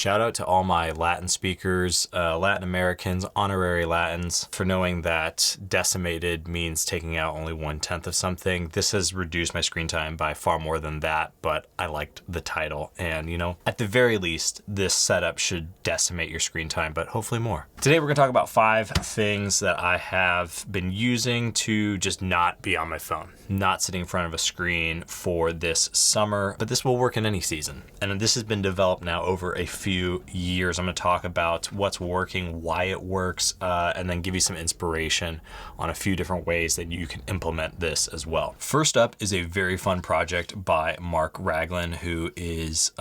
Shout out to all my Latin speakers, Latin Americans, honorary Latins, for knowing that decimated means taking out only 1/10 of something. This has reduced my screen time by far more than that, but I liked the title. And, you know, at the very least, this setup should decimate your screen time, but hopefully more. Today, we're gonna talk about 5 things that I have been using to just not be on my phone, not sitting in front of a screen for this summer, but this will work in any season. And this has been developed now over a few years. I'm gonna talk about what's working, why it works, and then give you some inspiration on a few different ways that you can implement this as well. First up is a very fun project by Mark Ragland, who is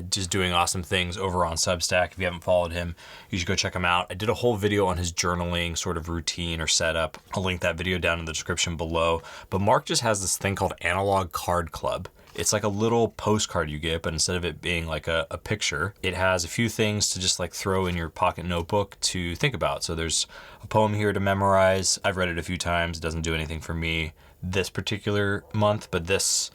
just doing awesome things over on Substack. If you haven't followed him, you should go check him out. I did a whole video on his journaling sort of routine or setup. I'll link that video down in the description below. But Mark just has this thing called Analog Card Club. It's like a little postcard you get, but instead of it being like a picture, it has a few things to just like throw in your pocket notebook to think about. So there's a poem here to memorize. I've read it a few times. It doesn't do anything for me this particular month, but this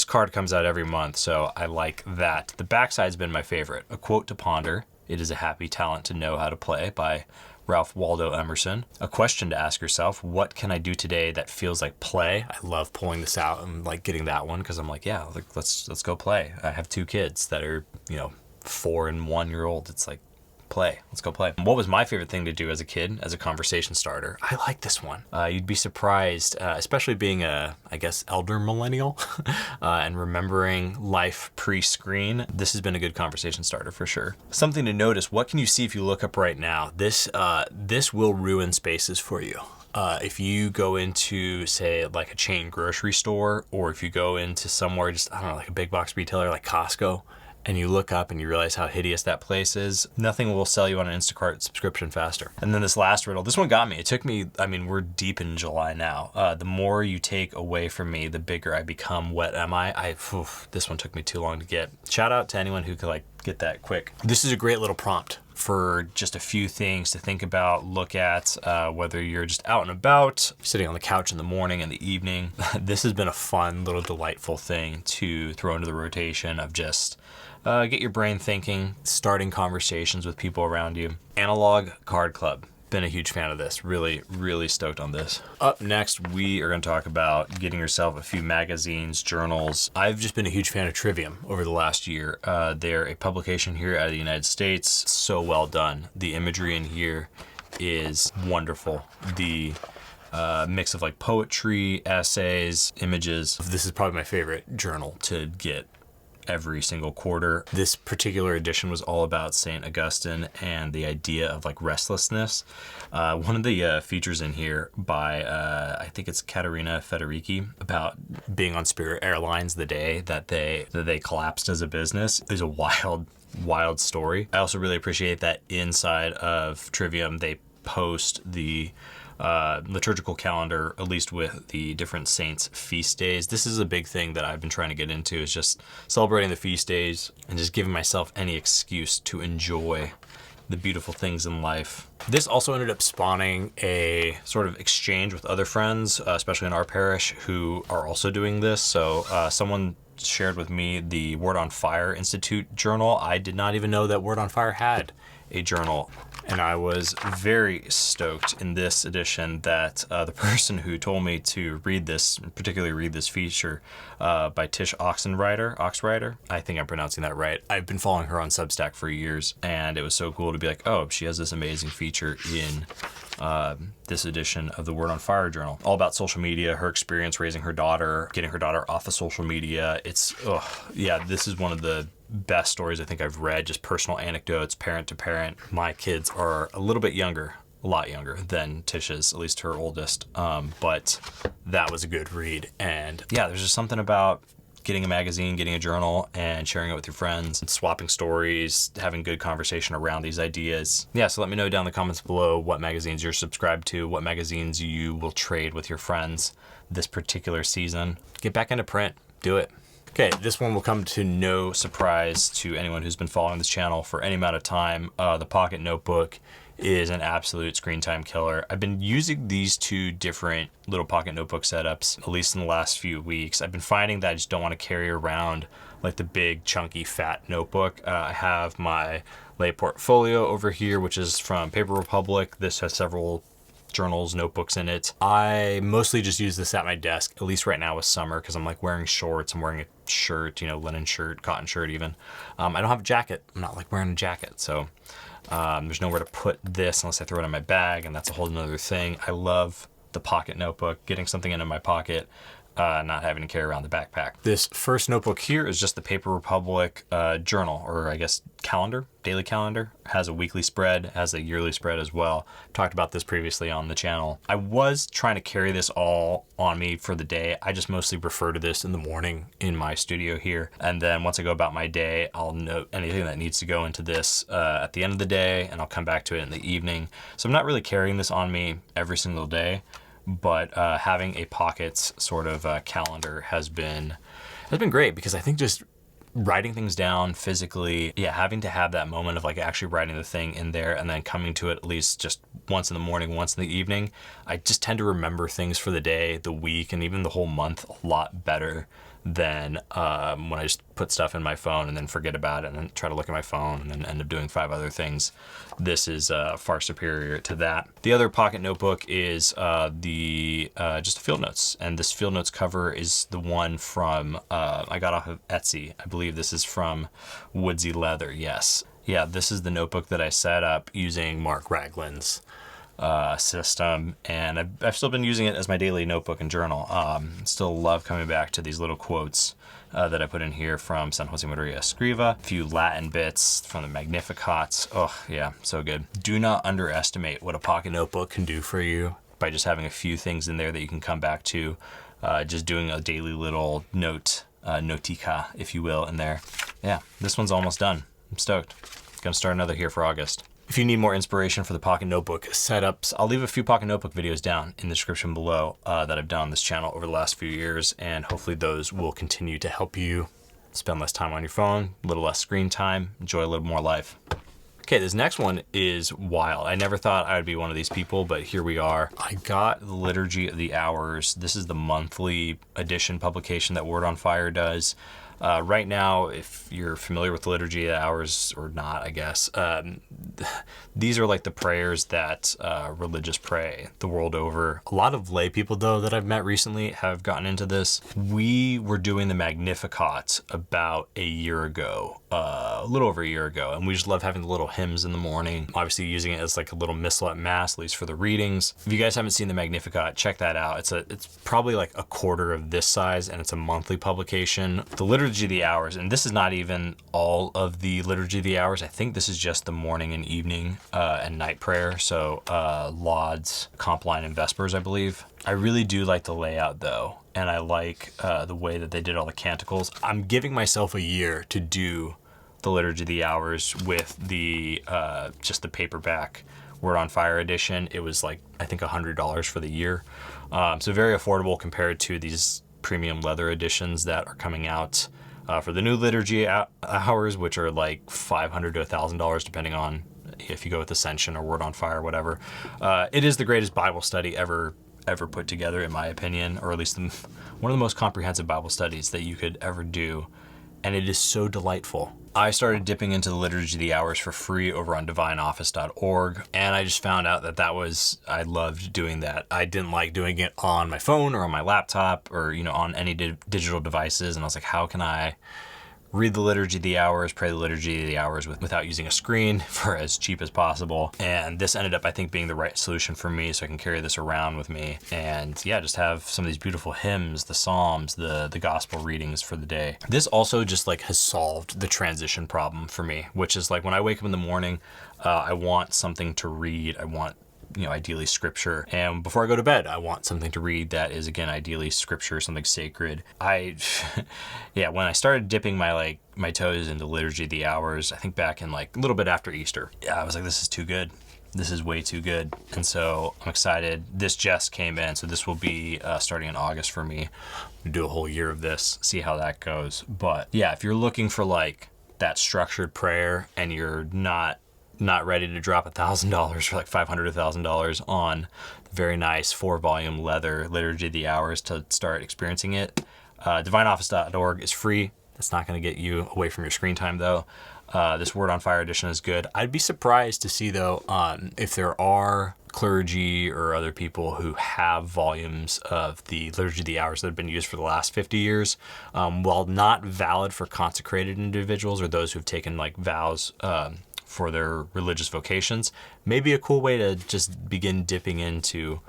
card comes out every month, so I like that. The backside's been my favorite. A quote to ponder. It is a happy talent to know how to play, by Ralph Waldo Emerson. A question to ask yourself: what can I do today that feels like play? I love pulling this out and like getting that one, because I'm like, yeah, like, let's go play. I have 2 kids that are, 4 and 1 year old. It's like, play. Let's go play. What was my favorite thing to do as a kid, as a conversation starter? I like this one. You'd be surprised, especially being a, I guess, elder millennial and remembering life pre-screen. This has been a good conversation starter for sure. Something to notice: what can you see if you look up right now? This will ruin spaces for you. If you go into, say, like a chain grocery store, or if you go into somewhere, just, I don't know, like a big box retailer like Costco, and you look up and you realize how hideous that place is, nothing will sell you on an Instacart subscription faster. And then this last riddle, this one got me. It took me, we're deep in July now. The more you take away from me, the bigger I become. What am I? This one took me too long to get. Shout out to anyone who could get that quick. This is a great little prompt for just a few things to think about, look at, whether you're just out and about, sitting on the couch in the morning and the evening. This has been a fun little delightful thing to throw into the rotation of just get your brain thinking, starting conversations with people around you. Analog Card Club. Been a huge fan of this. Really, really stoked on this. Up next, we are going to talk about getting yourself a few magazines, journals. I've just been a huge fan of Trivium over the last year. They're a publication here out of the United States. So well done. The imagery in here is wonderful. The mix of like poetry, essays, images. This is probably my favorite journal to get every single quarter. This particular edition was all about St. Augustine and the idea of like restlessness. One of the features in here by, I think it's Caterina Federici, about being on Spirit Airlines the day that they collapsed as a business, is a wild story. I also really appreciate that inside of Trivium, they post the liturgical calendar, at least with the different saints' feast days. This is a big thing that I've been trying to get into, is just celebrating the feast days and just giving myself any excuse to enjoy the beautiful things in life. This also ended up spawning a sort of exchange with other friends, especially in our parish, who are also doing this. So someone shared with me the Word on Fire Institute journal. I did not even know that Word on Fire had a journal, and I was very stoked in this edition that the person who told me to read this, particularly read this feature by Tish Oxrider, I think I'm pronouncing that right. I've been following her on Substack for years, and it was so cool to be like, oh, she has this amazing feature in this edition of the Word on Fire journal, all about social media, her experience raising her daughter, getting her daughter off of social media. This is one of the best stories I think I've read, just personal anecdotes, parent to parent. My kids are a little bit younger, a lot younger than Tish's, at least her oldest, but that was a good read. And yeah, there's just something about getting a magazine, getting a journal, and sharing it with your friends, and swapping stories, having good conversation around these ideas. Yeah, so let me know down in the comments below what magazines you're subscribed to, what magazines you will trade with your friends this particular season. Get back into print. Do it. Okay, this one will come to no surprise to anyone who's been following this channel for any amount of time. The Pocket Notebook is an absolute screen time killer. I've been using these 2 different little Pocket Notebook setups, at least in the last few weeks. I've been finding that I just don't want to carry around like the big chunky fat notebook. I have my lay portfolio over here, which is from Paper Republic. This has several journals, notebooks in it. I mostly just use this at my desk, at least right now with summer, because I'm like wearing shorts, I'm wearing a shirt, linen shirt, cotton shirt even. I don't have a jacket. I'm not like wearing a jacket, so there's nowhere to put this unless I throw it in my bag, and that's a whole nother thing. I love the pocket notebook, getting something into my pocket, not having to carry around the backpack. This first notebook here is just the Paper Republic journal, or I guess calendar, daily calendar. It has a weekly spread, has a yearly spread as well. Talked about this previously on the channel. I was trying to carry this all on me for the day. I just mostly refer to this in the morning in my studio here. And then once I go about my day, I'll note anything that needs to go into this at the end of the day, and I'll come back to it in the evening. So I'm not really carrying this on me every single day, but having a pockets sort of calendar has been great, because I think just writing things down physically, having to have that moment of like actually writing the thing in there and then coming to it at least just once in the morning, once in the evening, I just tend to remember things for the day, the week, and even the whole month a lot better than when I just put stuff in my phone and then forget about it and then try to look at my phone and then end up doing 5 other things. This is far superior to that. The other pocket notebook is just field notes, and this field notes cover is the one from I got off of Etsy. I believe this is from Woodsy Leather. Yes, yeah, this is the notebook that I set up using Mark Ragland's system, and I've still been using it as my daily notebook and journal. Still love coming back to these little quotes that I put in here from San Jose Maria Escriva, a few Latin bits from the Magnificat. Oh yeah, so good. Do not underestimate what a pocket notebook can do for you by just having a few things in there that you can come back to, just doing a daily little note, notica, if you will, in there. Yeah, this one's almost done. I'm stoked. Gonna start another here for August. If you need more inspiration for the pocket notebook setups, I'll leave a few pocket notebook videos down in the description below that I've done on this channel over the last few years, and hopefully those will continue to help you spend less time on your phone, a little less screen time, enjoy a little more life. Okay, this next one is wild. I never thought I would be one of these people, but here we are. I got the Liturgy of the Hours. This is the monthly edition publication that Word on Fire does. Right now, if you're familiar with the Liturgy of the Hours or not, I guess, these are like the prayers that religious pray the world over. A lot of lay people, though, that I've met recently have gotten into this. We were doing the Magnificat about a year ago, a little over a year ago, and we just love having the little hymns in the morning, obviously using it as like a little missal at Mass, at least for the readings. If you guys haven't seen the Magnificat, check that out. It's probably like a quarter of this size, and it's a monthly publication. The Liturgy of the Hours, and this is not even all of the Liturgy of the Hours. I think this is just the morning and evening and night prayer. So Lauds, Compline, and Vespers, I believe. I really do like the layout though, and I like the way that they did all the canticles. I'm giving myself a year to do the Liturgy of the Hours with the just the paperback Word on Fire edition. It was like, I think $100 for the year. So very affordable compared to these premium leather editions that are coming out for the new Liturgy Hours, which are like $500 to $1,000 depending on if you go with Ascension or Word on Fire or whatever. It is the greatest Bible study ever put together, in my opinion, or at least one of the most comprehensive Bible studies that you could ever do, and it is so delightful. I started dipping into the Liturgy of the Hours for free over on divineoffice.org, and I just found out that I loved doing that. I didn't like doing it on my phone or on my laptop or, on any digital devices, and I was like, how can I read the Liturgy of the Hours, pray the Liturgy of the Hours without using a screen for as cheap as possible? And this ended up, I think, being the right solution for me, so I can carry this around with me. And yeah, just have some of these beautiful hymns, the Psalms, the gospel readings for the day. This also just like has solved the transition problem for me, which is like when I wake up in the morning, I want something to read. I want ideally scripture. And before I go to bed, I want something to read that is, again, ideally scripture, something sacred. When I started dipping my toes into Liturgy of the Hours, I think back in like a little bit after Easter, I was like, this is too good. This is way too good. And so I'm excited. This just came in, so this will be starting in August for me. We'll do a whole year of this, see how that goes. But yeah, if you're looking for like that structured prayer and you're not ready to drop $1,000 for like $500 to $1,000 on the very nice 4-volume leather Liturgy of the Hours to start experiencing it, divineoffice.org is free. It's not going to get you away from your screen time though. This Word on Fire edition is good. I'd be surprised to see though, if there are clergy or other people who have volumes of the Liturgy of the Hours that have been used for the last 50 years, while not valid for consecrated individuals or those who've taken like vows for their religious vocations, maybe a cool way to just begin dipping into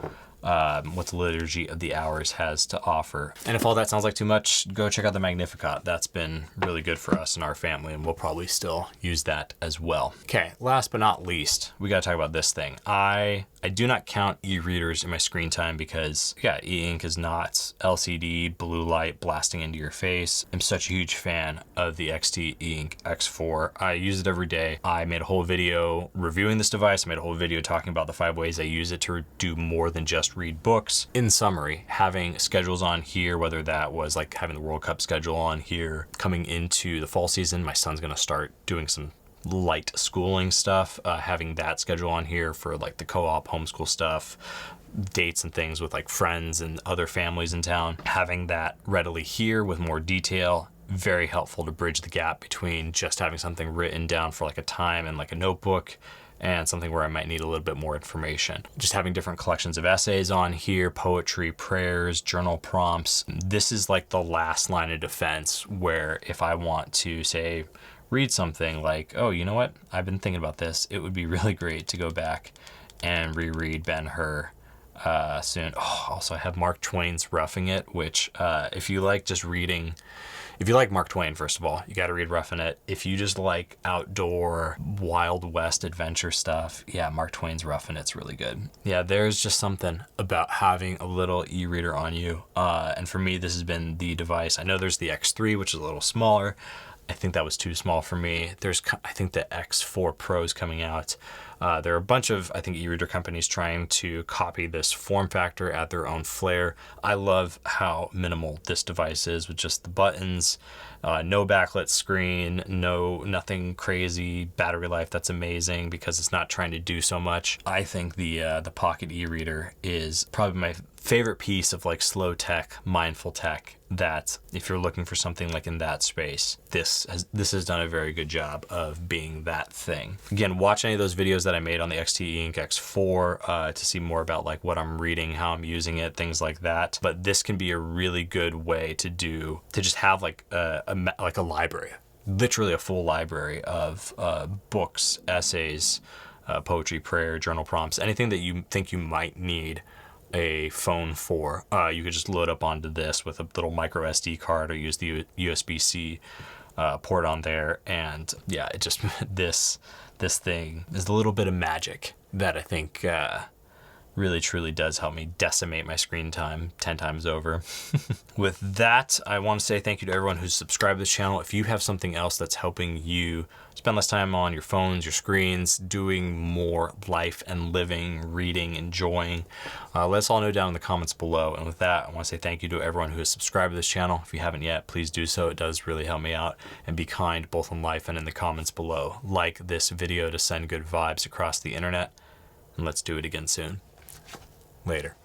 what the Liturgy of the Hours has to offer. And if all that sounds like too much, go check out the Magnificat. That's been really good for us and our family, and we'll probably still use that as well. Okay, last but not least, we gotta talk about this thing. I do not count e-readers in my screen time because, yeah, e-ink is not LCD blue light blasting into your face. I'm such a huge fan of the XT e-ink X4. I use it every day. I made a whole video reviewing this device. I made a whole video talking about the 5 ways I use it to do more than just read books. In summary, having schedules on here, whether that was like having the World Cup schedule on here, coming into the fall season, my son's gonna start doing some light schooling stuff, having that schedule on here for like the co-op homeschool stuff, dates and things with like friends and other families in town, having that readily here with more detail, very helpful to bridge the gap between just having something written down for like a time and like a notebook and something where I might need a little bit more information. Just having different collections of essays on here, poetry, prayers, journal prompts. This is like the last line of defense where if I want to say, read something like, oh, you know what? I've been thinking about this. It would be really great to go back and reread Ben-Hur soon. Oh, also I have Mark Twain's Roughing It, which if you like just reading, if you like Mark Twain, first of all, you got to read Roughing It. If you just like outdoor Wild West adventure stuff, yeah, Mark Twain's Roughing It's really good. Yeah, there's just something about having a little e-reader on you. And for me, this has been the device. I know there's the X3, which is a little smaller. I think that was too small for me. There's, I think the X4 Pro is coming out. There are a bunch of, I think, e-reader companies trying to copy this form factor at their own flair. I love how minimal this device is with just the buttons, no backlit screen, nothing crazy, battery life that's amazing because it's not trying to do so much. I think the Pocket e-reader is probably my favorite piece of like slow tech, mindful tech, that if you're looking for something like in that space, this has done a very good job of being that thing. Again, watch any of those videos that I made on the XT Ink X4 to see more about like what I'm reading, how I'm using it, things like that. But this can be a really good way to just have like a library, literally a full library of books, essays, poetry, prayer, journal prompts, anything that you think you might need a phone for. You could just load up onto this with a little micro SD card or use the USB-C port on there. And yeah, it just, this thing is a little bit of magic that I think really truly does help me decimate my screen time 10 times over. With that, I want to say thank you to everyone who's subscribed to this channel. If you have something else that's helping you spend less time on your phones, your screens, doing more life and living, reading, enjoying, let us all know down in the comments below. And with that, I want to say thank you to everyone who has subscribed to this channel. If you haven't yet, please do so. It does really help me out. And be kind both in life and in the comments below. Like this video to send good vibes across the internet. And let's do it again soon. Later.